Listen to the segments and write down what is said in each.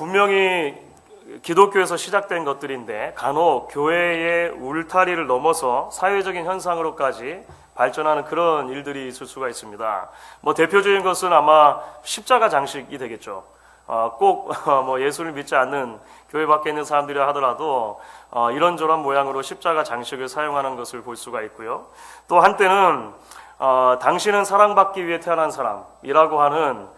분명히 기독교에서 시작된 것들인데 간혹 교회의 울타리를 넘어서 사회적인 현상으로까지 발전하는 그런 일들이 있을 수가 있습니다. 대표적인 것은 아마 십자가 장식이 되겠죠. 꼭 예수를 믿지 않는 교회 밖에 있는 사람들이라 하더라도 이런저런 모양으로 십자가 장식을 사용하는 것을 볼 수가 있고요. 또 한때는 당신은 사랑받기 위해 태어난 사람이라고 하는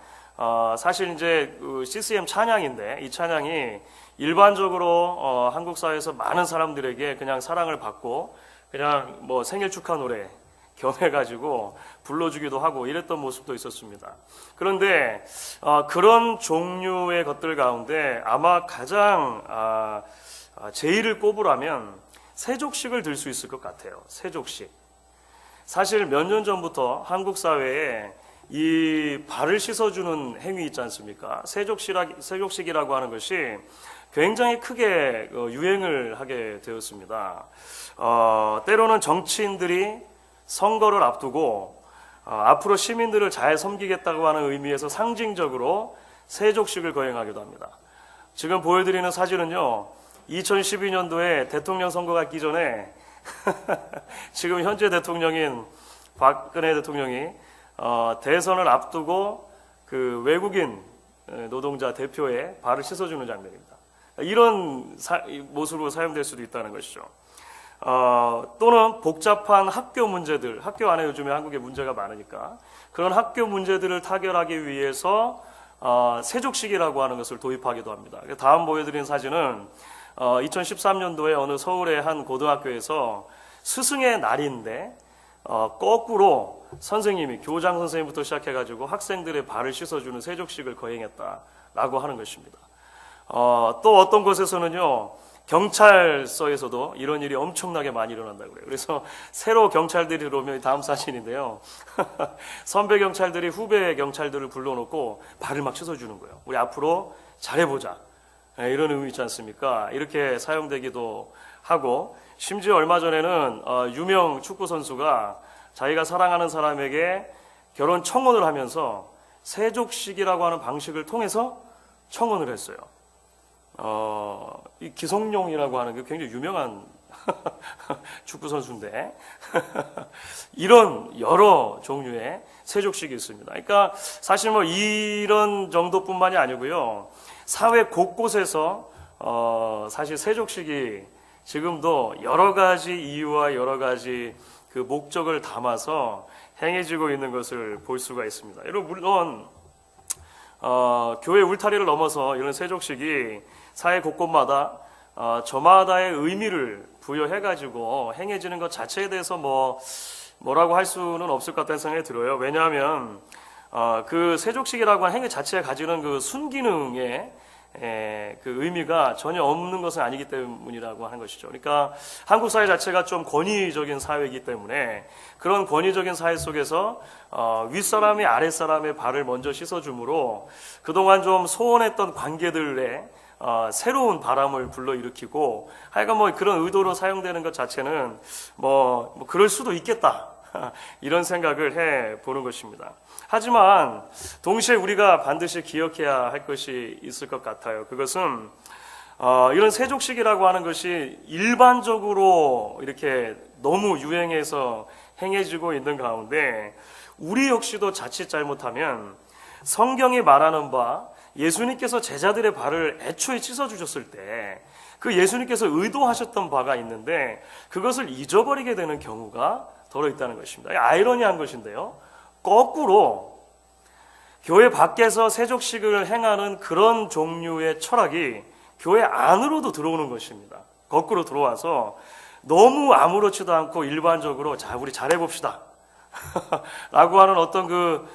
사실 이제 CCM 찬양인데, 이 찬양이 일반적으로 한국 사회에서 많은 사람들에게 그냥 사랑을 받고 그냥 생일 축하 노래 겸해가지고 불러주기도 하고 이랬던 모습도 있었습니다. 그런데 그런 종류의 것들 가운데 아마 가장 제의를 꼽으라면 세족식을 들 수 있을 것 같아요. 세족식. 사실 몇 년 전부터 한국 사회에 이 발을 씻어주는 행위 있지 않습니까? 세족식이라고 하는 것이 굉장히 크게 유행을 하게 되었습니다. 때로는 정치인들이 선거를 앞두고 앞으로 시민들을 잘 섬기겠다고 하는 의미에서 상징적으로 세족식을 거행하기도 합니다. 지금 보여드리는 사진은요, 2012년도에 대통령 선거가 있기 전에 지금 현재 대통령인 박근혜 대통령이 대선을 앞두고 그 외국인 노동자 대표의 발을 씻어주는 장면입니다. 이런 모습으로 사용될 수도 있다는 것이죠. 또는 복잡한 학교 문제들, 학교 안에 요즘에 한국에 문제가 많으니까 그런 학교 문제들을 타결하기 위해서 세족식이라고 하는 것을 도입하기도 합니다. 다음 보여드린 사진은 2013년도에 어느 서울의 한 고등학교에서 스승의 날인데 거꾸로 선생님이, 교장 선생님부터 시작해가지고 학생들의 발을 씻어주는 세족식을 거행했다라고 하는 것입니다. 또 어떤 곳에서는요, 경찰서에서도 이런 일이 엄청나게 많이 일어난다고 그래요. 그래서 새로 경찰들이 들어오면 다음 사진인데요. 선배 경찰들이 후배 경찰들을 불러놓고 발을 막 씻어주는 거예요. 우리 앞으로 잘해보자. 이런 의미 있지 않습니까? 이렇게 사용되기도 하고, 심지어 얼마 전에는 유명 축구 선수가 자기가 사랑하는 사람에게 결혼 청혼을 하면서 세족식이라고 하는 방식을 통해서 청혼을 했어요. 이 기성용이라고 하는 게 굉장히 유명한 축구 선수인데 이런 여러 종류의 세족식이 있습니다. 그러니까 사실 이런 정도뿐만이 아니고요, 사회 곳곳에서 사실 세족식이 지금도 여러 가지 이유와 여러 가지 그 목적을 담아서 행해지고 있는 것을 볼 수가 있습니다. 여러분, 물론 교회 울타리를 넘어서 이런 세족식이 사회 곳곳마다 저마다의 의미를 부여해가지고 행해지는 것 자체에 대해서 뭐라고 할 수는 없을 것 같다는 생각이 들어요. 왜냐하면 그 세족식이라고 하는 행위 자체가 가지는 그 순기능의 그 의미가 전혀 없는 것은 아니기 때문이라고 하는 것이죠. 그러니까 한국 사회 자체가 좀 권위적인 사회이기 때문에 그런 권위적인 사회 속에서 윗사람이 아랫사람의 발을 먼저 씻어줌으로 그동안 좀 소원했던 관계들의 새로운 바람을 불러일으키고, 하여간 그런 의도로 사용되는 것 자체는 그럴 수도 있겠다. 이런 생각을 해 보는 것입니다. 하지만 동시에 우리가 반드시 기억해야 할 것이 있을 것 같아요. 그것은 이런 세족식이라고 하는 것이 일반적으로 이렇게 너무 유행해서 행해지고 있는 가운데 우리 역시도 자칫 잘못하면 성경이 말하는 바 예수님께서 제자들의 발을 애초에 씻어주셨을 때 그 예수님께서 의도하셨던 바가 있는데 그것을 잊어버리게 되는 경우가 더러 있다는 것입니다. 아이러니한 것인데요, 거꾸로 교회 밖에서 세족식을 행하는 그런 종류의 철학이 교회 안으로도 들어오는 것입니다. 거꾸로 들어와서 너무 아무렇지도 않고 일반적으로 자, 우리 잘해봅시다 라고 하는 어떤 그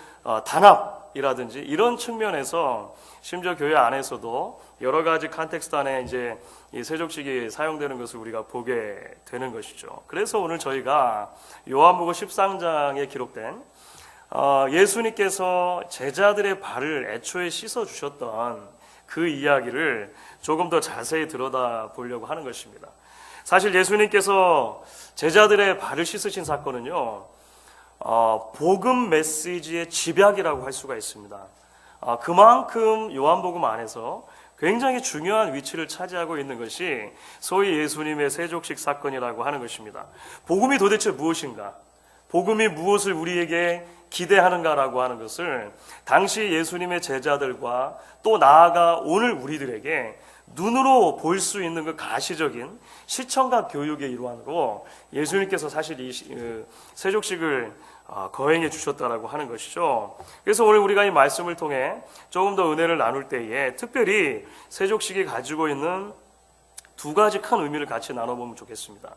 단합이라든지 이런 측면에서 심지어 교회 안에서도 여러 가지 컨텍스트 안에 이제 이 세족식이 사용되는 것을 우리가 보게 되는 것이죠. 그래서 오늘 저희가 요한복음 13장에 기록된 예수님께서 제자들의 발을 애초에 씻어주셨던 그 이야기를 조금 더 자세히 들여다 보려고 하는 것입니다. 사실 예수님께서 제자들의 발을 씻으신 사건은요, 복음 메시지의 집약이라고 할 수가 있습니다. 그만큼 요한복음 안에서 굉장히 중요한 위치를 차지하고 있는 것이 소위 예수님의 세족식 사건이라고 하는 것입니다. 복음이 도대체 무엇인가? 복음이 무엇을 우리에게 기대하는가라고 하는 것을 당시 예수님의 제자들과 또 나아가 오늘 우리들에게 눈으로 볼 수 있는 그 가시적인 시청각 교육의 일환으로 예수님께서 사실 이 세족식을 거행해 주셨다라고 하는 것이죠. 그래서 오늘 우리가 이 말씀을 통해 조금 더 은혜를 나눌 때에 특별히 세족식이 가지고 있는 두 가지 큰 의미를 같이 나눠보면 좋겠습니다.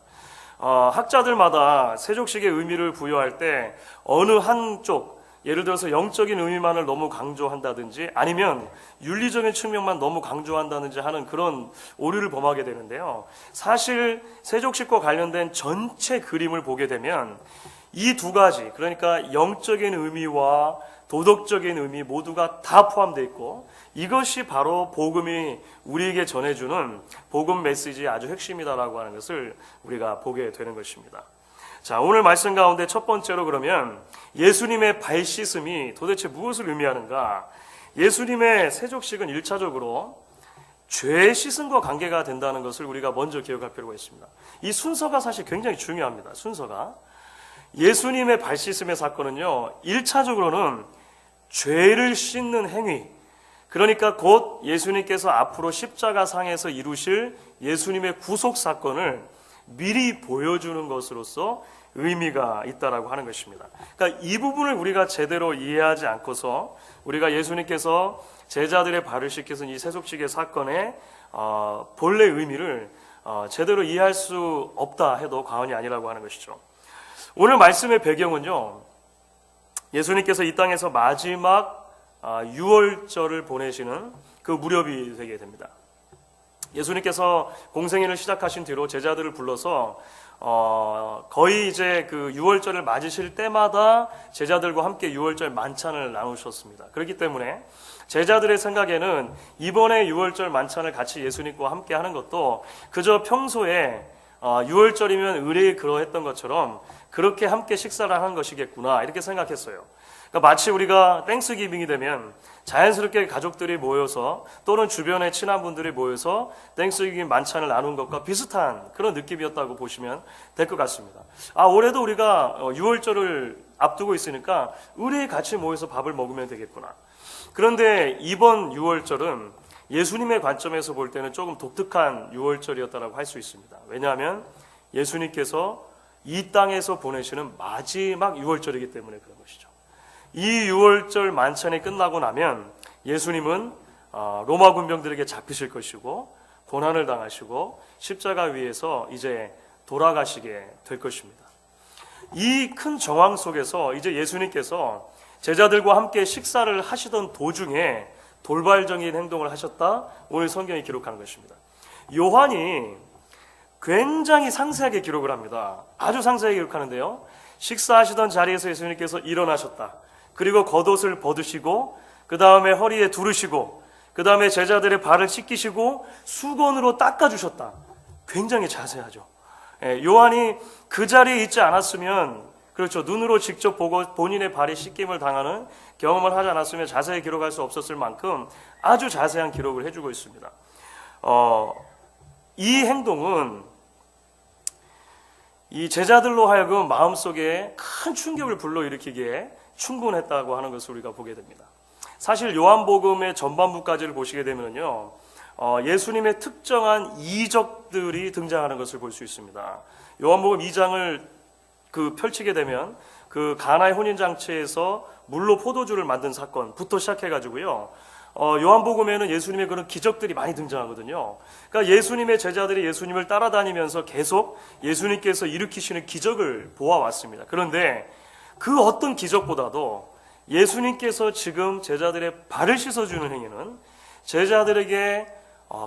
학자들마다 세족식의 의미를 부여할 때 어느 한쪽, 예를 들어서 영적인 의미만을 너무 강조한다든지 아니면 윤리적인 측면만 너무 강조한다든지 하는 그런 오류를 범하게 되는데요. 사실 세족식과 관련된 전체 그림을 보게 되면 이 두 가지, 그러니까 영적인 의미와 도덕적인 의미 모두가 다 포함되어 있고 이것이 바로 복음이 우리에게 전해주는 복음 메시지의 아주 핵심이다라고 하는 것을 우리가 보게 되는 것입니다. 자, 오늘 말씀 가운데 첫 번째로 그러면 예수님의 발 씻음이 도대체 무엇을 의미하는가? 예수님의 세족식은 1차적으로 죄 씻음과 관계가 된다는 것을 우리가 먼저 기억할 필요가 있습니다. 이 순서가 사실 굉장히 중요합니다. 순서가. 예수님의 발 씻음의 사건은요, 1차적으로는 죄를 씻는 행위, 그러니까 곧 예수님께서 앞으로 십자가상에서 이루실 예수님의 구속 사건을 미리 보여주는 것으로서 의미가 있다라고 하는 것입니다. 그러니까 이 부분을 우리가 제대로 이해하지 않고서 우리가 예수님께서 제자들의 발을 씻기신 이 세속식의 사건의 본래 의미를 제대로 이해할 수 없다 해도 과언이 아니라고 하는 것이죠. 오늘 말씀의 배경은요, 예수님께서 이 땅에서 마지막 유월절을 보내시는 그 무렵이 되게 됩니다. 예수님께서 공생애를 시작하신 뒤로 제자들을 불러서 거의 이제 그 유월절을 맞으실 때마다 제자들과 함께 유월절 만찬을 나누셨습니다. 그렇기 때문에 제자들의 생각에는 이번에 유월절 만찬을 같이 예수님과 함께 하는 것도 그저 평소에 유월절이면 의례에 그러했던 것처럼 그렇게 함께 식사를 하는 것이겠구나 이렇게 생각했어요. 그러니까 마치 우리가 땡스기빙이 되면 자연스럽게 가족들이 모여서 또는 주변에 친한 분들이 모여서 땡스기빙 만찬을 나눈 것과 비슷한 그런 느낌이었다고 보시면 될 것 같습니다. 올해도 우리가 유월절을 앞두고 있으니까 의례에 같이 모여서 밥을 먹으면 되겠구나. 그런데 이번 유월절은 예수님의 관점에서 볼 때는 조금 독특한 유월절이었다고 할 수 있습니다. 왜냐하면 예수님께서 이 땅에서 보내시는 마지막 유월절이기 때문에 그런 것이죠. 이 유월절 만찬이 끝나고 나면 예수님은 로마 군병들에게 잡히실 것이고 고난을 당하시고 십자가 위에서 이제 돌아가시게 될 것입니다. 이 큰 정황 속에서 이제 예수님께서 제자들과 함께 식사를 하시던 도중에 돌발적인 행동을 하셨다 오늘 성경이 기록하는 것입니다. 요한이 굉장히 상세하게 기록을 합니다. 아주 상세하게 기록하는데요, 식사하시던 자리에서 예수님께서 일어나셨다. 그리고 겉옷을 벗으시고 그 다음에 허리에 두르시고 그 다음에 제자들의 발을 씻기시고 수건으로 닦아주셨다. 굉장히 자세하죠. 요한이 그 자리에 있지 않았으면, 그렇죠, 눈으로 직접 보고 본인의 발이 씻김을 당하는 경험을 하지 않았으면 자세히 기록할 수 없었을 만큼 아주 자세한 기록을 해주고 있습니다. 이 행동은 이 제자들로 하여금 마음속에 큰 충격을 불러일으키기에 충분했다고 하는 것을 우리가 보게 됩니다. 사실 요한복음의 전반부까지를 보시게 되면요, 예수님의 특정한 이적들이 등장하는 것을 볼 수 있습니다. 요한복음 2장을 펼치게 되면 그 가나의 혼인잔치에서 물로 포도주를 만든 사건부터 시작해가지고요, 요한복음에는 예수님의 그런 기적들이 많이 등장하거든요. 그러니까 예수님의 제자들이 예수님을 따라다니면서 계속 예수님께서 일으키시는 기적을 보아왔습니다. 그런데 그 어떤 기적보다도 예수님께서 지금 제자들의 발을 씻어주는 행위는 제자들에게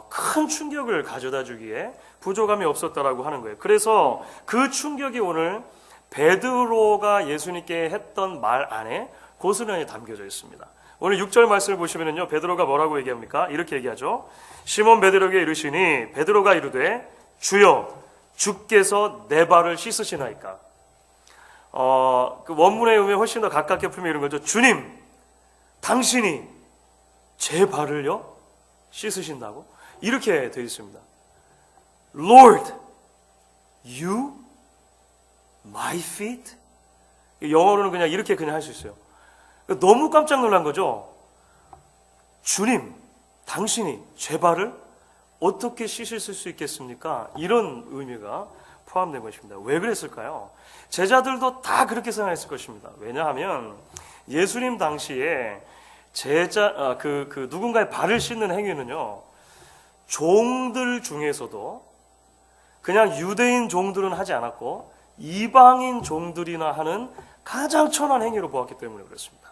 큰 충격을 가져다 주기에 부족함이 없었다라고 하는 거예요. 그래서 그 충격이 오늘 베드로가 예수님께 했던 말 안에 고스란히 담겨져 있습니다. 오늘 6절 말씀을 보시면요, 베드로가 뭐라고 얘기합니까? 이렇게 얘기하죠. 시몬 베드로에게 이르시니 베드로가 이르되 주여 주께서 내 발을 씻으시나이까. 그 원문의 의미에 훨씬 더 가깝게 풀면 이런 거죠. 주님, 당신이 제 발을요 씻으신다고? 이렇게 되어 있습니다. Lord, you, my feet? 영어로는 그냥 이렇게 그냥 할 수 있어요. 너무 깜짝 놀란 거죠. 주님, 당신이 제 발을 어떻게 씻으실 수 있겠습니까? 이런 의미가 포함된 것입니다. 왜 그랬을까요? 제자들도 다 그렇게 생각했을 것입니다. 왜냐하면 예수님 당시에 누군가의 발을 씻는 행위는요, 종들 중에서도 그냥 유대인 종들은 하지 않았고 이방인 종들이나 하는 가장 천한 행위로 보았기 때문에 그렇습니다.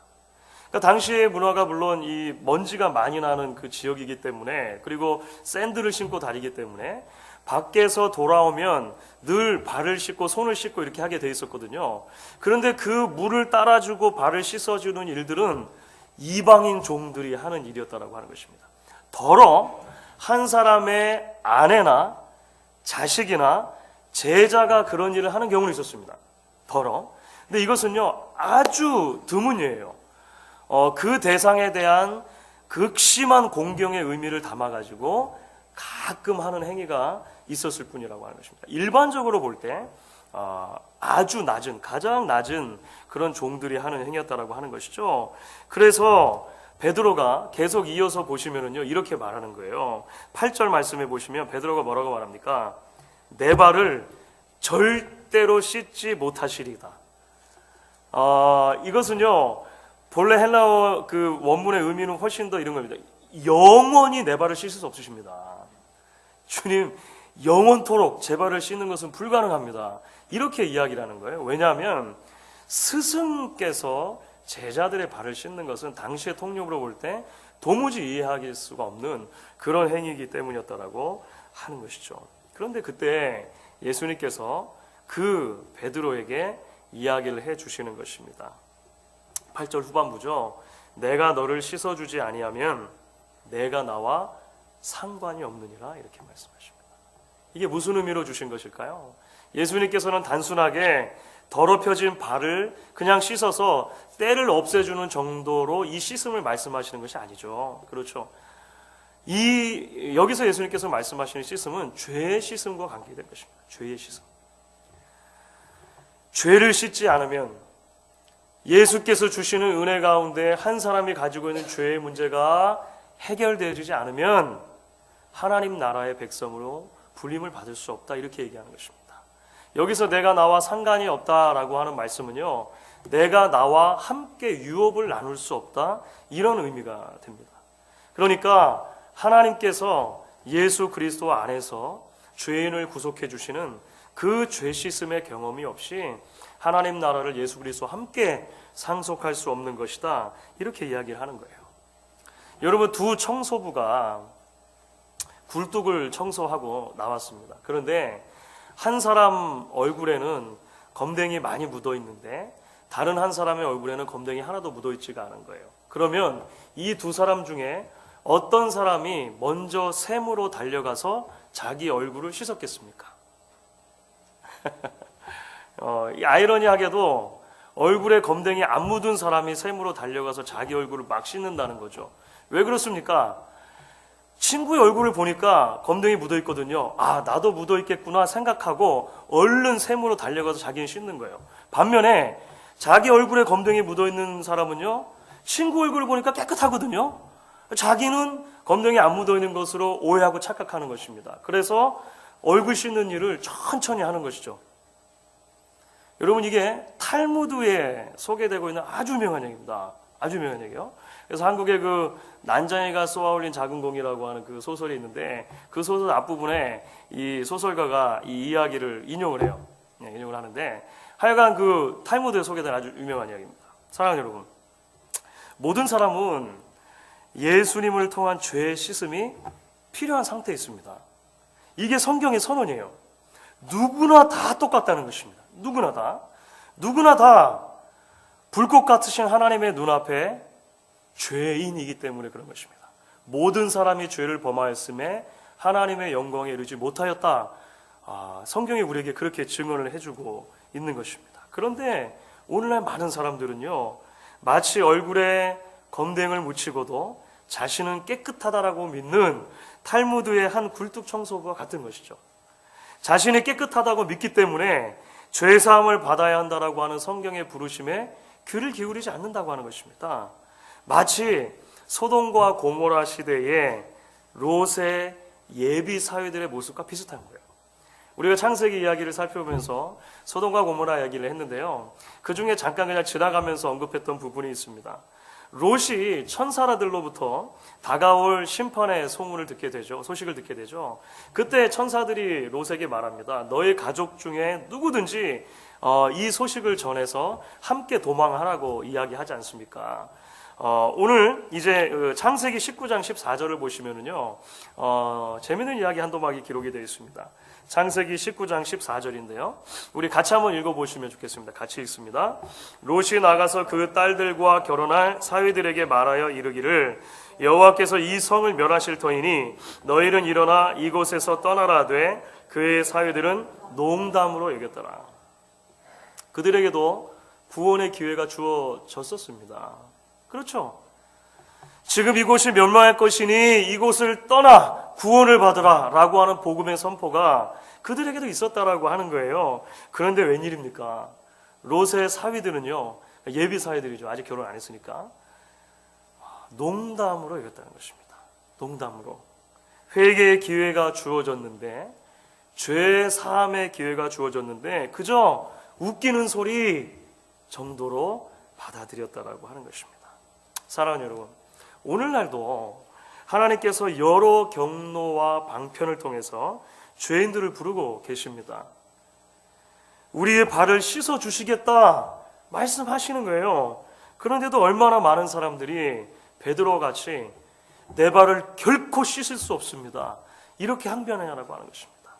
그러니까 당시의 문화가 물론 이 먼지가 많이 나는 그 지역이기 때문에, 그리고 샌들을 신고 다니기 때문에 밖에서 돌아오면 늘 발을 씻고 손을 씻고 이렇게 하게 돼 있었거든요. 그런데 그 물을 따라주고 발을 씻어주는 일들은 이방인 종들이 하는 일이었다라고 하는 것입니다. 더러 한 사람의 아내나 자식이나 제자가 그런 일을 하는 경우는 있었습니다. 더러. 근데 이것은요 아주 드문 예예요. 그 대상에 대한 극심한 공경의 의미를 담아가지고 가끔 하는 행위가 있었을 뿐이라고 하는 것입니다. 일반적으로 볼 때 아주 낮은, 가장 낮은 그런 종들이 하는 행위였다라고 하는 것이죠. 그래서 베드로가 계속 이어서 보시면은요 이렇게 말하는 거예요. 8절 말씀에 보시면 베드로가 뭐라고 말합니까? 내 발을 절대로 씻지 못하시리다. 이것은요 본래 헬라어 그 원문의 의미는 훨씬 더 이런 겁니다. 영원히 내 발을 씻을 수 없으십니다. 주님, 영원토록 제 발을 씻는 것은 불가능합니다. 이렇게 이야기를 하는 거예요. 왜냐하면 스승께서 제자들의 발을 씻는 것은 당시의 통념으로 볼 때 도무지 이해할 수가 없는 그런 행위이기 때문이었다라고 하는 것이죠. 그런데 그때 예수님께서 그 베드로에게 이야기를 해 주시는 것입니다. 8절 후반부죠. 내가 너를 씻어주지 아니하면 내가 나와 상관이 없느니라, 이렇게 말씀하십니다. 이게 무슨 의미로 주신 것일까요? 예수님께서는 단순하게 더럽혀진 발을 그냥 씻어서 때를 없애주는 정도로 이 씻음을 말씀하시는 것이 아니죠. 그렇죠. 여기서 예수님께서 말씀하시는 씻음은 죄의 씻음과 관계된 것입니다. 죄의 씻음. 죄를 씻지 않으면, 예수께서 주시는 은혜 가운데 한 사람이 가지고 있는 죄의 문제가 해결되지 않으면 하나님 나라의 백성으로 불림을 받을 수 없다, 이렇게 얘기하는 것입니다. 여기서 내가 나와 상관이 없다라고 하는 말씀은요, 내가 나와 함께 유업을 나눌 수 없다, 이런 의미가 됩니다. 그러니까 하나님께서 예수 그리스도 안에서 죄인을 구속해 주시는 그 죄 씻음의 경험이 없이 하나님 나라를 예수 그리스도와 함께 상속할 수 없는 것이다, 이렇게 이야기를 하는 거예요. 여러분, 두 청소부가 굴뚝을 청소하고 나왔습니다. 그런데 한 사람 얼굴에는 검댕이 많이 묻어 있는데 다른 한 사람의 얼굴에는 검댕이 하나도 묻어 있지가 않은 거예요. 그러면 이 두 사람 중에 어떤 사람이 먼저 샘으로 달려가서 자기 얼굴을 씻었겠습니까? 이 아이러니하게도 얼굴에 검댕이 안 묻은 사람이 샘으로 달려가서 자기 얼굴을 막 씻는다는 거죠. 왜 그렇습니까? 친구의 얼굴을 보니까 검댕이 묻어 있거든요. 아, 나도 묻어 있겠구나 생각하고 얼른 샘으로 달려가서 자기는 씻는 거예요. 반면에 자기 얼굴에 검댕이 묻어 있는 사람은요, 친구 얼굴을 보니까 깨끗하거든요. 자기는 검댕이 안 묻어 있는 것으로 오해하고 착각하는 것입니다. 그래서 얼굴 씻는 일을 천천히 하는 것이죠. 여러분, 이게 탈무드에 소개되고 있는 아주 유명한 얘기입니다. 아주 유명한 얘기요. 그래서 한국의 그 난장이가 쏘아올린 작은 공이라고 하는 그 소설이 있는데, 그 소설 앞부분에 이 소설가가 이 이야기를 인용을 해요. 인용을 하는데, 하여간 그 탈무드에 소개된 아주 유명한 이야기입니다. 사랑하는 여러분, 모든 사람은 예수님을 통한 죄의 씻음이 필요한 상태에 있습니다. 이게 성경의 선언이에요. 누구나 다 똑같다는 것입니다. 누구나 다 불꽃 같으신 하나님의 눈앞에 죄인이기 때문에 그런 것입니다. 모든 사람이 죄를 범하였음에 하나님의 영광에 이르지 못하였다. 성경이 우리에게 그렇게 증언을 해주고 있는 것입니다. 그런데 오늘날 많은 사람들은요, 마치 얼굴에 검댕을 묻히고도 자신은 깨끗하다라고 믿는 탈무드의 한 굴뚝 청소부와 같은 것이죠. 자신이 깨끗하다고 믿기 때문에 죄사함을 받아야 한다라고 하는 성경의 부르심에 귀를 기울이지 않는다고 하는 것입니다. 마치 소돔과 고모라 시대의 롯의 예비 사회들의 모습과 비슷한 거예요. 우리가 창세기 이야기를 살펴보면서 소돔과 고모라 이야기를 했는데요. 그 중에 잠깐 그냥 지나가면서 언급했던 부분이 있습니다. 롯이 천사들로부터 다가올 심판의 소식을 듣게 되죠. 그때 천사들이 롯에게 말합니다. 너의 가족 중에 누구든지 이 소식을 전해서 함께 도망하라고 이야기하지 않습니까? 오늘 이제 창세기 19장 14절을 보시면은요, 재미있는 이야기 한 도막이 기록이 되어 있습니다. 창세기 19장 14절인데요. 우리 같이 한번 읽어보시면 좋겠습니다. 같이 읽습니다. 롯이 나가서 그 딸들과 결혼할 사위들에게 말하여 이르기를 여호와께서 이 성을 멸하실 터이니 너희는 일어나 이곳에서 떠나라 하되 그의 사위들은 농담으로 여겼더라. 그들에게도 구원의 기회가 주어졌었습니다. 그렇죠? 지금 이곳이 멸망할 것이니 이곳을 떠나 구원을 받으라 라고 하는 복음의 선포가 그들에게도 있었다라고 하는 거예요. 그런데 웬일입니까? 롯의 사위들은요, 예비 사위들이죠. 아직 결혼 안 했으니까 농담으로 여겼다는 것입니다. 농담으로. 회개의 기회가 주어졌는데, 죄 사함의 기회가 주어졌는데 그저 웃기는 소리 정도로 받아들였다라고 하는 것입니다. 사랑하는 여러분, 오늘날도 하나님께서 여러 경로와 방편을 통해서 죄인들을 부르고 계십니다. 우리의 발을 씻어 주시겠다 말씀하시는 거예요. 그런데도 얼마나 많은 사람들이 베드로 같이 내 발을 결코 씻을 수 없습니다, 이렇게 항변하냐라고 하는 것입니다.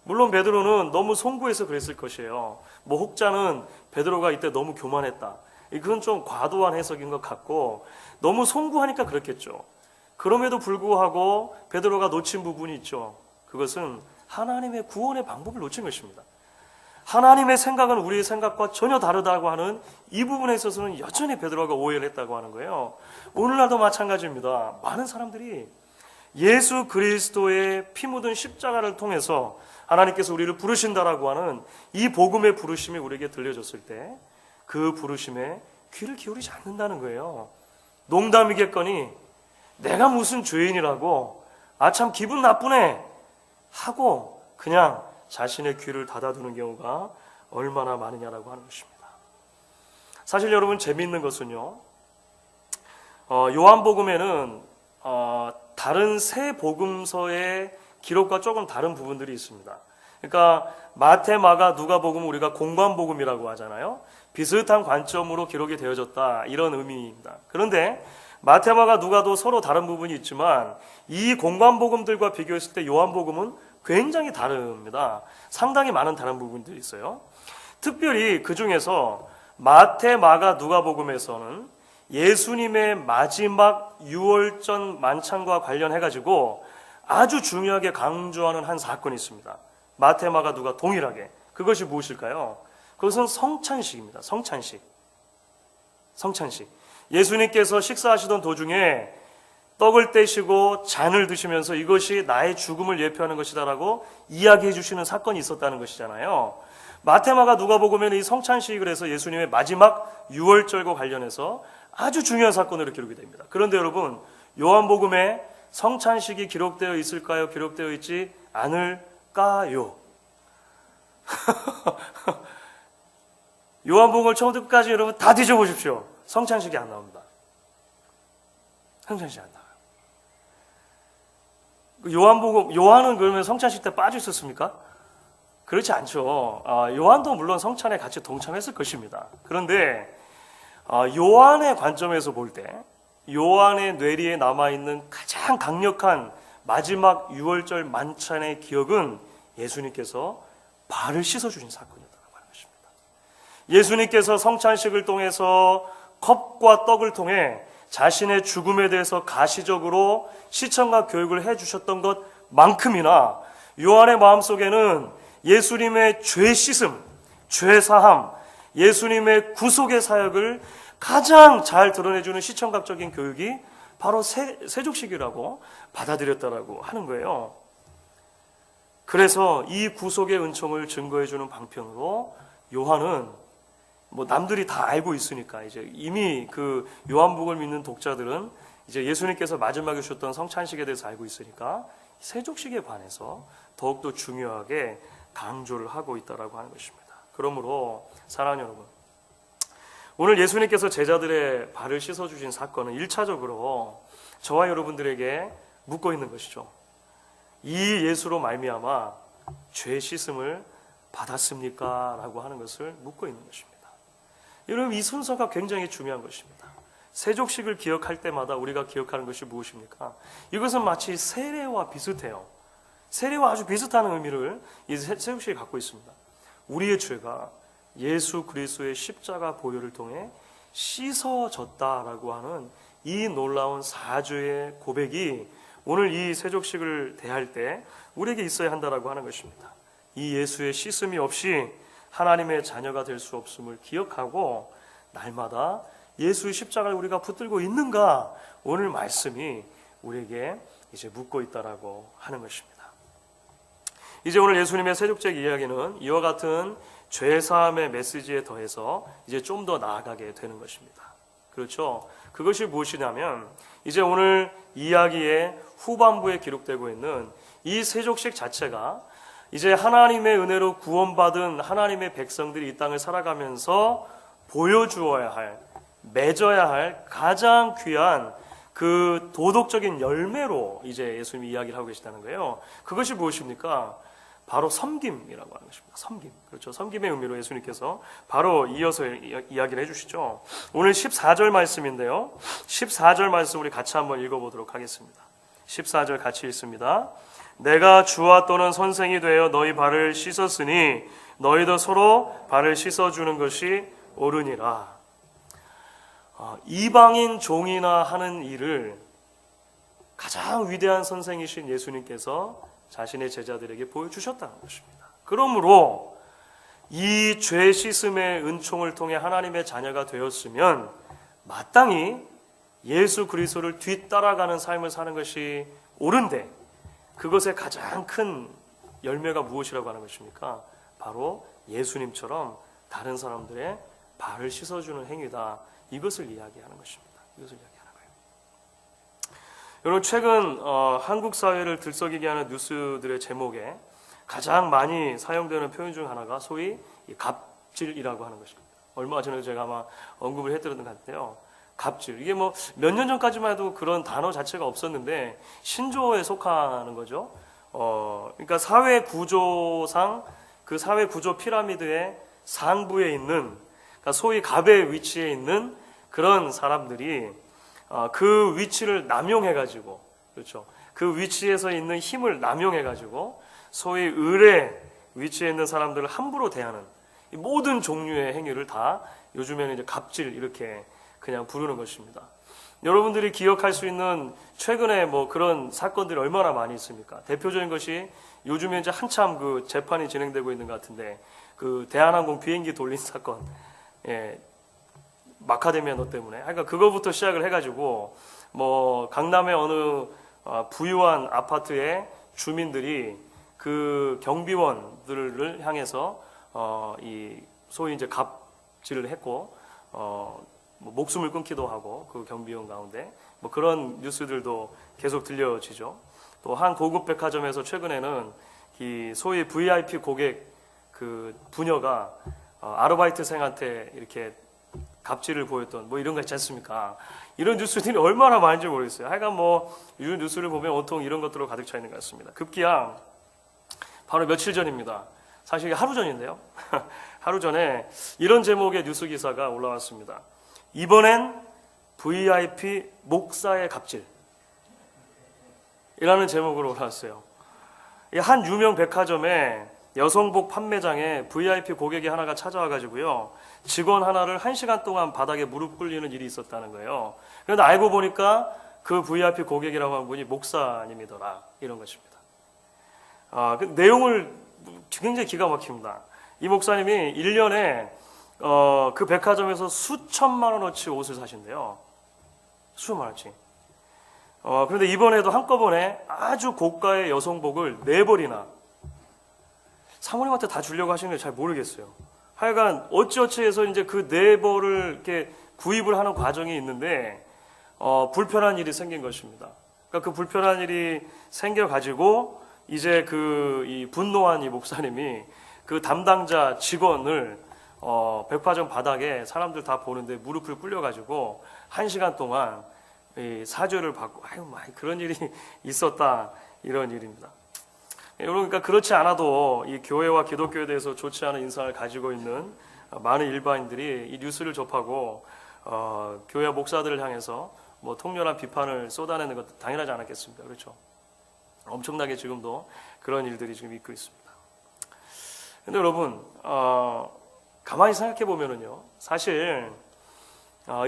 물론 베드로는 너무 송구해서 그랬을 것이에요. 혹자는 베드로가 이때 너무 교만했다, 그건 좀 과도한 해석인 것 같고 너무 송구하니까 그렇겠죠. 그럼에도 불구하고 베드로가 놓친 부분이 있죠. 그것은 하나님의 구원의 방법을 놓친 것입니다. 하나님의 생각은 우리의 생각과 전혀 다르다고 하는 이 부분에 있어서는 여전히 베드로가 오해를 했다고 하는 거예요. 오늘날도 마찬가지입니다. 많은 사람들이 예수 그리스도의 피 묻은 십자가를 통해서 하나님께서 우리를 부르신다라고 하는 이 복음의 부르심이 우리에게 들려졌을 때 그 부르심에 귀를 기울이지 않는다는 거예요. 농담이겠거니 내가 무슨 죄인이라고 참 기분 나쁘네 하고 그냥 자신의 귀를 닫아두는 경우가 얼마나 많으냐라고 하는 것입니다. 사실 여러분, 재미있는 것은요, 요한복음에는 다른 세 복음서의 기록과 조금 다른 부분들이 있습니다. 그러니까 마태, 마가, 누가복음은 우리가 공관복음이라고 하잖아요. 비슷한 관점으로 기록이 되어졌다, 이런 의미입니다. 그런데 마태, 마가, 누가도 서로 다른 부분이 있지만 이 공관복음들과 비교했을 때 요한복음은 굉장히 다릅니다. 상당히 많은 다른 부분들이 있어요. 특별히 그 중에서 마태, 마가, 누가복음에서는 예수님의 마지막 유월절 만찬과 관련해가지고 아주 중요하게 강조하는 한 사건이 있습니다. 마태, 마가, 누가 동일하게. 그것이 무엇일까요? 그것은 성찬식입니다. 성찬식. 예수님께서 식사하시던 도중에 떡을 떼시고 잔을 드시면서 이것이 나의 죽음을 예표하는 것이다라고 이야기해 주시는 사건이 있었다는 것이잖아요. 마태, 마가, 누가복음에는 이 성찬식을 해서 예수님의 마지막 유월절과 관련해서 아주 중요한 사건으로 기록이 됩니다. 그런데 여러분, 요한복음에 성찬식이 기록되어 있을까요? 기록되어 있지 않을까요? 요한복음을 처음부터 끝까지 여러분 다 뒤져보십시오. 성찬식이 안 나옵니다. 성찬식이 안 나와요. 요한은 그러면 성찬식 때 빠져 있었습니까? 그렇지 않죠. 요한도 물론 성찬에 같이 동참했을 것입니다. 그런데 요한의 관점에서 볼 때 요한의 뇌리에 남아있는 가장 강력한 마지막 유월절 만찬의 기억은 예수님께서 발을 씻어주신 사건이었다고 하는 것입니다. 예수님께서 성찬식을 통해서 컵과 떡을 통해 자신의 죽음에 대해서 가시적으로 시청과 교육을 해주셨던 것만큼이나 요한의 마음속에는 예수님의 죄 씻음, 죄 사함, 예수님의 구속의 사역을 가장 잘 드러내주는 시청각적인 교육이 바로 세족식이라고 받아들였다라고 하는 거예요. 그래서 이 구속의 은총을 증거해주는 방편으로 요한은 뭐 남들이 다 알고 있으니까 이제 이미 그 요한복음을 믿는 독자들은 이제 예수님께서 마지막에 주셨던 성찬식에 대해서 알고 있으니까 세족식에 관해서 더욱더 중요하게 강조를 하고 있다라고 하는 것입니다. 그러므로 사랑하는 여러분, 오늘 예수님께서 제자들의 발을 씻어주신 사건은 1차적으로 저와 여러분들에게 묻고 있는 것이죠. 이 예수로 말미암아 죄 씻음을 받았습니까? 라고 하는 것을 묻고 있는 것입니다. 여러분, 이 순서가 굉장히 중요한 것입니다. 세족식을 기억할 때마다 우리가 기억하는 것이 무엇입니까? 이것은 마치 세례와 비슷해요. 세례와 아주 비슷한 의미를 이 세족식이 갖고 있습니다. 우리의 죄가 예수 그리스도의 십자가 보혈을 통해 씻어졌다라고 하는 이 놀라운 사죄의 고백이 오늘 이 세족식을 대할 때 우리에게 있어야 한다라고 하는 것입니다. 이 예수의 씻음이 없이 하나님의 자녀가 될 수 없음을 기억하고 날마다 예수의 십자가를 우리가 붙들고 있는가, 오늘 말씀이 우리에게 이제 묻고 있다라고 하는 것입니다. 이제 오늘 예수님의 세족적 이야기는 이와 같은 죄사함의 메시지에 더해서 이제 좀 더 나아가게 되는 것입니다. 그렇죠? 그것이 무엇이냐면 이제 오늘 이야기의 후반부에 기록되고 있는 이 세족식 자체가 이제 하나님의 은혜로 구원받은 하나님의 백성들이 이 땅을 살아가면서 보여주어야 할, 맺어야 할 가장 귀한 그 도덕적인 열매로 이제 예수님이 이야기를 하고 계시다는 거예요. 그것이 무엇입니까? 바로 섬김이라고 하는 것입니다. 섬김. 그렇죠. 섬김의 의미로 예수님께서 바로 이어서 이야기를 해주시죠. 오늘 14절 말씀인데요. 14절 말씀 우리 같이 한번 읽어보도록 하겠습니다. 14절 같이 읽습니다. 내가 주와 또는 선생이 되어 너희 발을 씻었으니 너희도 서로 발을 씻어주는 것이 옳으니라. 이방인 종이나 하는 일을 가장 위대한 선생이신 예수님께서 자신의 제자들에게 보여주셨다는 것입니다. 그러므로 이 죄 씻음의 은총을 통해 하나님의 자녀가 되었으면 마땅히 예수 그리스도를 뒤따라가는 삶을 사는 것이 옳은데, 그것의 가장 큰 열매가 무엇이라고 하는 것입니까? 바로 예수님처럼 다른 사람들의 발을 씻어주는 행위다. 이것을 이야기하는 것입니다. 이것을 이야기하는 거예요. 여러분, 최근 한국 사회를 들썩이게 하는 뉴스들의 제목에 가장 많이 사용되는 표현 중 하나가 소위 갑질이라고 하는 것입니다. 얼마 전에 제가 아마 언급을 해드렸던 것 같은데요. 갑질. 이게 뭐 몇 년 전까지만 해도 그런 단어 자체가 없었는데 신조어에 속하는 거죠. 그러니까 사회 구조상 그 사회 구조 피라미드의 상부에 있는, 그러니까 소위 갑의 위치에 있는 그런 사람들이 그 위치를 남용해가지고, 그렇죠. 그 위치에서 있는 힘을 남용해가지고 소위 을의 위치에 있는 사람들을 함부로 대하는 이 모든 종류의 행위를 다 요즘에는 이제 갑질 이렇게 그냥 부르는 것입니다. 여러분들이 기억할 수 있는 최근에 뭐 그런 사건들이 얼마나 많이 있습니까? 대표적인 것이 요즘에 이제 한참 그 재판이 진행되고 있는 것 같은데, 그 대한항공 비행기 돌린 사건, 마카데미아 너 때문에, 그러니까 그거부터 시작을 해가지고 뭐 강남의 어느 부유한 아파트의 주민들이 그 경비원들을 향해서 이 소위 이제 갑질을 했고, 뭐 목숨을 끊기도 하고 그 경비원 가운데 뭐 그런 뉴스들도 계속 들려지죠. 또 한 고급 백화점에서 최근에는 이 소위 VIP 고객 그 부녀가 아르바이트생한테 이렇게 갑질을 보였던 뭐 이런 거 있지 않습니까? 이런 뉴스들이 얼마나 많은지 모르겠어요. 하여간 뭐 이런 뉴스를 보면 온통 이런 것들로 가득 차 있는 것 같습니다. 급기야 바로 며칠 전입니다. 사실 하루 전인데요. 하루 전에 이런 제목의 뉴스 기사가 올라왔습니다. 이번엔 VIP 목사의 갑질 이라는 제목으로 올라왔어요. 한 유명 백화점에 여성복 판매장에 VIP 고객이 하나가 찾아와가지고요, 직원 하나를 1시간 동안 바닥에 무릎 꿇리는 일이 있었다는 거예요. 그런데 알고 보니까 그 VIP 고객이라고 한 분이 목사님이더라, 이런 것입니다. 그 내용을 굉장히 기가 막힙니다. 이 목사님이 1년에 그 백화점에서 수천만 원어치 옷을 사신대요. 수천만 원어치. 그런데 이번에도 한꺼번에 아주 고가의 여성복을 4벌이나 사모님한테 다 주려고 하시는 게 잘 모르겠어요. 하여간 어찌어찌 해서 이제 그 4벌을 이렇게 구입을 하는 과정이 있는데 불편한 일이 생긴 것입니다. 그러니까 그 불편한 일이 생겨가지고 이제 이 분노한 이 목사님이 그 담당자 직원을 백화점 바닥에 사람들 다 보는데 무릎을 꿇려가지고 1시간 동안 사죄를 받고 그런 일이 있었다, 이런 일입니다. 여러분, 그러니까 그렇지 않아도 이 교회와 기독교에 대해서 좋지 않은 인상을 가지고 있는 많은 일반인들이 이 뉴스를 접하고 교회 목사들을 향해서 뭐 통렬한 비판을 쏟아내는 것도 당연하지 않았겠습니까? 그렇죠? 엄청나게 지금도 그런 일들이 지금 있고 있습니다. 근데 여러분, 가만히 생각해 보면은요, 사실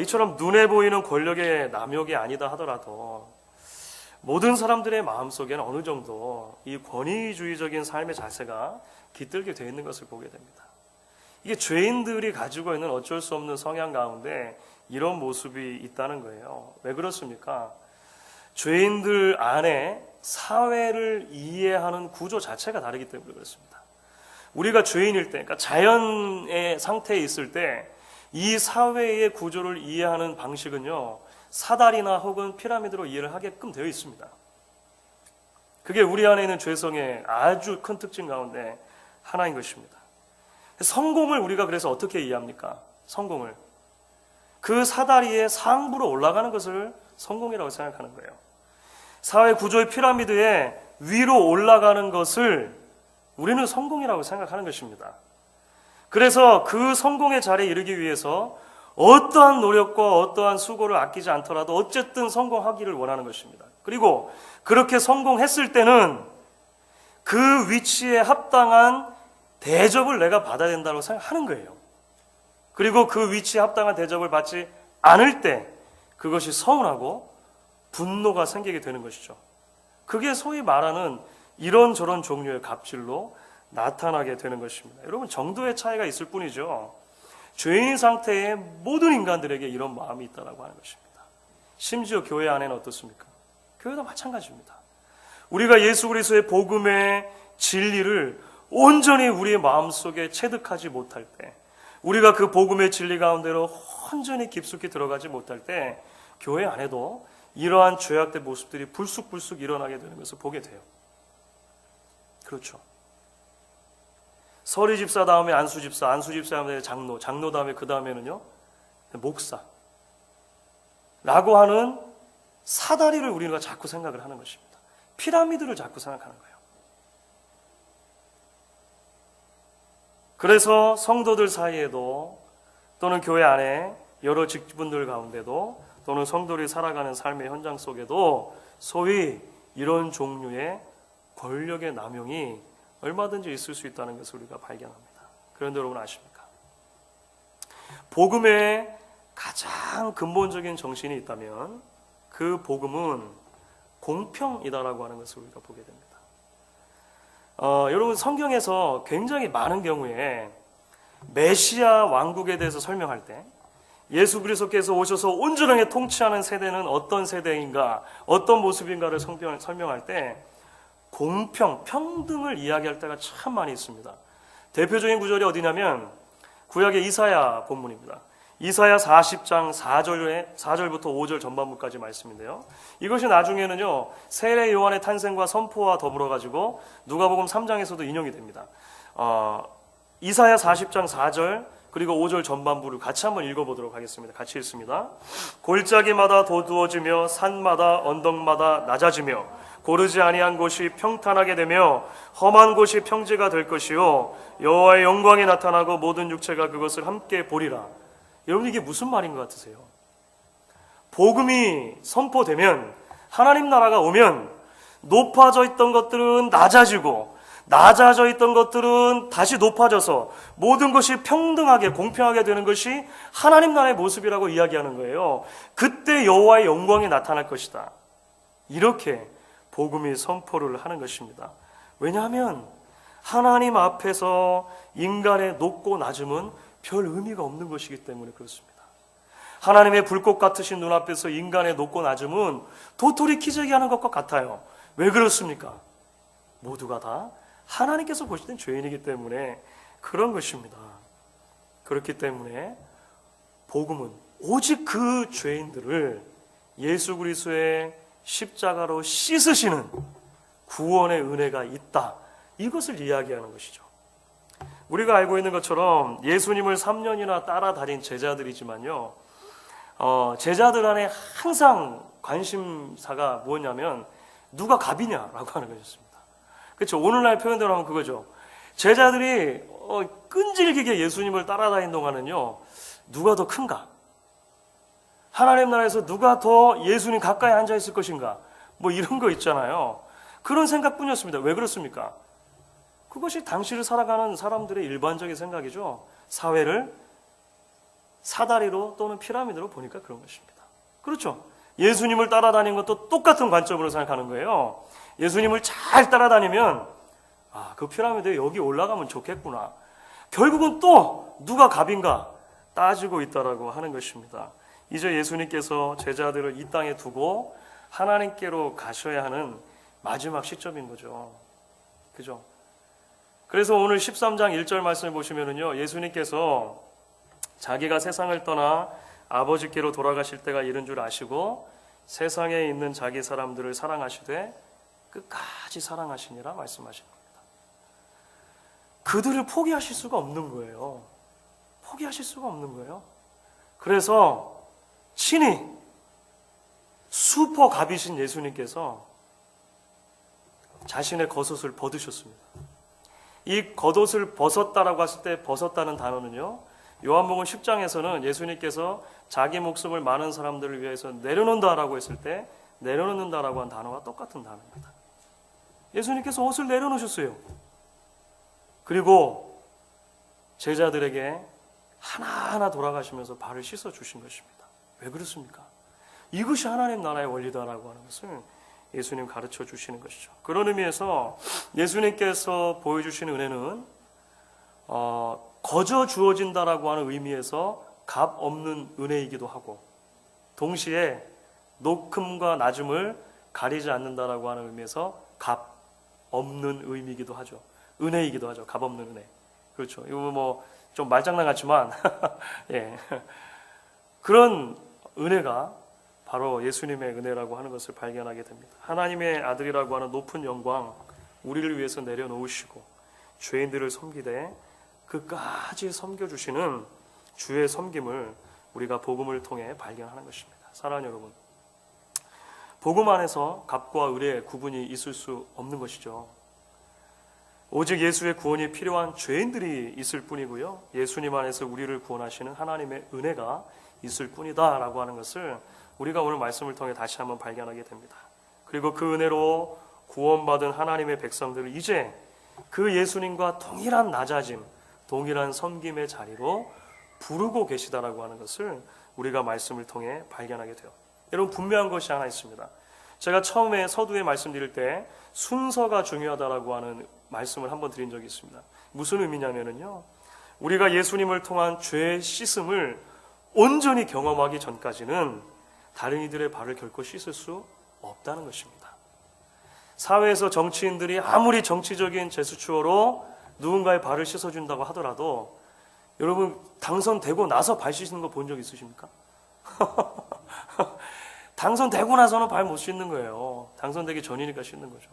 이처럼 눈에 보이는 권력의 남용이 아니다 하더라도 모든 사람들의 마음속에는 어느 정도 이 권위주의적인 삶의 자세가 깃들게 되어 있는 것을 보게 됩니다. 이게 죄인들이 가지고 있는 어쩔 수 없는 성향 가운데 이런 모습이 있다는 거예요. 왜 그렇습니까? 죄인들 안에 사회를 이해하는 구조 자체가 다르기 때문에 그렇습니다. 우리가 죄인일 때, 그러니까 자연의 상태에 있을 때 이 사회의 구조를 이해하는 방식은요, 사다리나 혹은 피라미드로 이해를 하게끔 되어 있습니다. 그게 우리 안에 있는 죄성의 아주 큰 특징 가운데 하나인 것입니다. 성공을 우리가 그래서 어떻게 이해합니까? 성공을 그 사다리의 상부로 올라가는 것을 성공이라고 생각하는 거예요. 사회 구조의 피라미드에 위로 올라가는 것을 우리는 성공이라고 생각하는 것입니다. 그래서 그 성공의 자리에 이르기 위해서 어떠한 노력과 어떠한 수고를 아끼지 않더라도 어쨌든 성공하기를 원하는 것입니다. 그리고 그렇게 성공했을 때는 그 위치에 합당한 대접을 내가 받아야 된다고 생각하는 거예요. 그리고 그 위치에 합당한 대접을 받지 않을 때 그것이 서운하고 분노가 생기게 되는 것이죠. 그게 소위 말하는 이런저런 종류의 갑질로 나타나게 되는 것입니다. 여러분, 정도의 차이가 있을 뿐이죠. 죄인 상태의 모든 인간들에게 이런 마음이 있다고 하는 것입니다. 심지어 교회 안에는 어떻습니까? 교회도 마찬가지입니다. 우리가 예수 그리스도의 복음의 진리를 온전히 우리의 마음속에 체득하지 못할 때, 우리가 그 복음의 진리 가운데로 온전히 깊숙이 들어가지 못할 때 교회 안에도 이러한 죄악된 모습들이 불쑥불쑥 일어나게 되는 것을 보게 돼요. 그렇죠. 서리 집사 다음에 안수 집사, 안수 집사 다음에 장로, 장로 다음에 그 다음에는요 목사 라고 하는 사다리를 우리가 자꾸 생각을 하는 것입니다. 피라미드를 자꾸 생각하는 거예요. 그래서 성도들 사이에도 또는 교회 안에 여러 직분들 가운데도 또는 성도들이 살아가는 삶의 현장 속에도 소위 이런 종류의 권력의 남용이 얼마든지 있을 수 있다는 것을 우리가 발견합니다. 그런데 여러분 아십니까? 복음의 가장 근본적인 정신이 있다면 그 복음은 공평이다라고 하는 것을 우리가 보게 됩니다. 여러분, 성경에서 굉장히 많은 경우에 메시아 왕국에 대해서 설명할 때 예수 그리스도께서 오셔서 온전하게 통치하는 세대는 어떤 세대인가, 어떤 모습인가를 설명할 때 공평, 평등을 이야기할 때가 참 많이 있습니다. 대표적인 구절이 어디냐면 구약의 이사야 본문입니다. 이사야 40장 4절부터 5절 전반부까지 말씀인데요. 이것이 나중에는요 세례 요한의 탄생과 선포와 더불어 가지고 누가복음 3장에서도 인용이 됩니다. 이사야 40장 4절 그리고 5절 전반부를 같이 한번 읽어보도록 하겠습니다. 같이 읽습니다. 골짜기마다 도두어지며 산마다 언덕마다 낮아지며 고르지 아니한 곳이 평탄하게 되며 험한 곳이 평지가 될 것이요 여호와의 영광이 나타나고 모든 육체가 그것을 함께 보리라. 여러분, 이게 무슨 말인 것 같으세요? 복음이 선포되면, 하나님 나라가 오면 높아져 있던 것들은 낮아지고 낮아져 있던 것들은 다시 높아져서 모든 것이 평등하게 공평하게 되는 것이 하나님 나라의 모습이라고 이야기하는 거예요. 그때 여호와의 영광이 나타날 것이다. 이렇게 복음이 선포를 하는 것입니다. 왜냐하면 하나님 앞에서 인간의 높고 낮음은 별 의미가 없는 것이기 때문에 그렇습니다. 하나님의 불꽃 같으신 눈앞에서 인간의 높고 낮음은 도토리 키재기 하는 것과 같아요. 왜 그렇습니까? 모두가 다 하나님께서 보시는 죄인이기 때문에 그런 것입니다. 그렇기 때문에 복음은 오직 그 죄인들을 예수 그리스도의 십자가로 씻으시는 구원의 은혜가 있다. 이것을 이야기하는 것이죠. 우리가 알고 있는 것처럼 예수님을 3년이나 따라다닌 제자들이지만요, 제자들 안에 항상 관심사가 뭐냐면 누가 갑이냐라고 하는 것이었습니다. 그렇죠. 오늘날 표현대로 하면 그거죠. 제자들이 끈질기게 예수님을 따라다닌 동안은요, 누가 더 큰가? 하나님 나라에서 누가 더 예수님 가까이 앉아 있을 것인가? 뭐 이런 거 있잖아요. 그런 생각뿐이었습니다. 왜 그렇습니까? 그것이 당시를 살아가는 사람들의 일반적인 생각이죠. 사회를 사다리로 또는 피라미드로 보니까 그런 것입니다. 그렇죠. 예수님을 따라다니는 것도 똑같은 관점으로 생각하는 거예요. 예수님을 잘 따라다니면 그 피라미드에 여기 올라가면 좋겠구나. 결국은 또 누가 갑인가 따지고 있다라고 하는 것입니다. 이제 예수님께서 제자들을 이 땅에 두고 하나님께로 가셔야 하는 마지막 시점인 거죠. 그죠? 그래서 오늘 13장 1절 말씀을 보시면은요, 예수님께서 자기가 세상을 떠나 아버지께로 돌아가실 때가 이른 줄 아시고 세상에 있는 자기 사람들을 사랑하시되 끝까지 사랑하시니라 말씀하신 겁니다. 그들을 포기하실 수가 없는 거예요. 포기하실 수가 없는 거예요. 그래서 친히 슈퍼 갑이신 예수님께서 자신의 겉옷을 벗으셨습니다. 이 겉옷을 벗었다라고 했을 때 벗었다는 단어는요, 요한복음 10장에서는 예수님께서 자기 목숨을 많은 사람들을 위해서 내려놓는다라고 했을 때 내려놓는다라고 한 단어와 똑같은 단어입니다. 예수님께서 옷을 내려놓으셨어요. 그리고 제자들에게 하나하나 돌아가시면서 발을 씻어 주신 것입니다. 왜 그렇습니까? 이것이 하나님 나라의 원리다라고 하는 것을 예수님 가르쳐 주시는 것이죠. 그런 의미에서 예수님께서 보여주시는 은혜는 거저 주어진다라고 하는 의미에서 값 없는 은혜이기도 하고, 동시에 높음과 낮음을 가리지 않는다라고 하는 의미에서 값 없는 의미이기도 하죠. 은혜이기도 하죠. 값 없는 은혜. 그렇죠. 이거 뭐 좀 말장난 같지만 예. 그런 은혜가 바로 예수님의 은혜라고 하는 것을 발견하게 됩니다. 하나님의 아들이라고 하는 높은 영광, 우리를 위해서 내려놓으시고 죄인들을 섬기되 끝까지 섬겨주시는 주의 섬김을 우리가 복음을 통해 발견하는 것입니다. 사랑하는 여러분, 복음 안에서 값과 을의 구분이 있을 수 없는 것이죠. 오직 예수의 구원이 필요한 죄인들이 있을 뿐이고요, 예수님 안에서 우리를 구원하시는 하나님의 은혜가 있을 뿐이다 라고 하는 것을 우리가 오늘 말씀을 통해 다시 한번 발견하게 됩니다. 그리고 그 은혜로 구원받은 하나님의 백성들을 이제 그 예수님과 동일한 낮아짐, 동일한 섬김의 자리로 부르고 계시다라고 하는 것을 우리가 말씀을 통해 발견하게 돼요. 여러분, 분명한 것이 하나 있습니다. 제가 처음에 서두에 말씀드릴 때 순서가 중요하다라고 하는 말씀을 한번 드린 적이 있습니다. 무슨 의미냐면요, 우리가 예수님을 통한 죄 씻음을 온전히 경험하기 전까지는 다른 이들의 발을 결코 씻을 수 없다는 것입니다. 사회에서 정치인들이 아무리 정치적인 제스처로 누군가의 발을 씻어준다고 하더라도 여러분, 당선되고 나서 발 씻는 거 본 적 있으십니까? 당선되고 나서는 발 못 씻는 거예요. 당선되기 전이니까 씻는 거죠.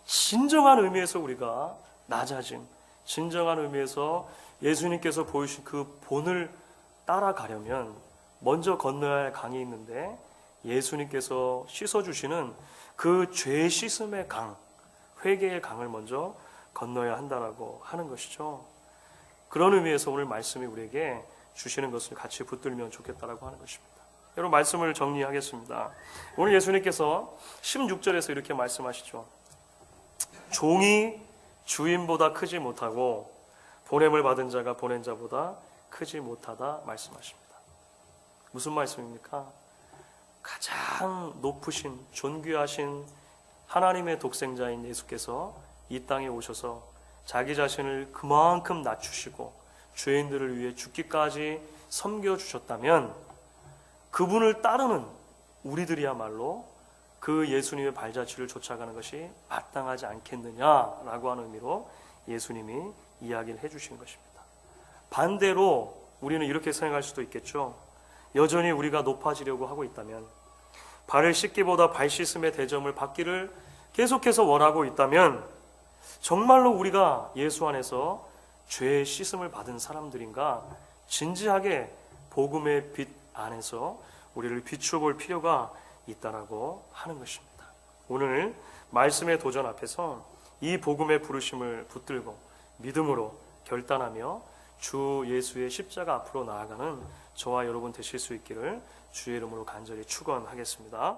진정한 의미에서 우리가 낮아짐, 진정한 의미에서 예수님께서 보여주신 그 본을 따라가려면 먼저 건너야 할 강이 있는데, 예수님께서 씻어주시는 그 죄 씻음의 강, 회개의 강을 먼저 건너야 한다라고 하는 것이죠. 그런 의미에서 오늘 말씀이 우리에게 주시는 것을 같이 붙들면 좋겠다라고 하는 것입니다. 여러분, 말씀을 정리하겠습니다. 오늘 예수님께서 16절에서 이렇게 말씀하시죠. 종이 주인보다 크지 못하고 보냄을 받은 자가 보낸 자보다 크지 못하다 말씀하십니다. 무슨 말씀입니까? 가장 높으신 존귀하신 하나님의 독생자인 예수께서 이 땅에 오셔서 자기 자신을 그만큼 낮추시고 죄인들을 위해 죽기까지 섬겨주셨다면 그분을 따르는 우리들이야말로 그 예수님의 발자취를 쫓아가는 것이 마땅하지 않겠느냐라고 하는 의미로 예수님이 이야기를 해주신 것입니다. 반대로 우리는 이렇게 생각할 수도 있겠죠. 여전히 우리가 높아지려고 하고 있다면, 발을 씻기보다 발 씻음의 대접을 받기를 계속해서 원하고 있다면, 정말로 우리가 예수 안에서 죄의 씻음을 받은 사람들인가 진지하게 복음의 빛 안에서 우리를 비추어 볼 필요가 있다라고 하는 것입니다. 오늘 말씀의 도전 앞에서 이 복음의 부르심을 붙들고 믿음으로 결단하며 주 예수의 십자가 앞으로 나아가는 저와 여러분 되실 수 있기를 주의 이름으로 간절히 축원하겠습니다.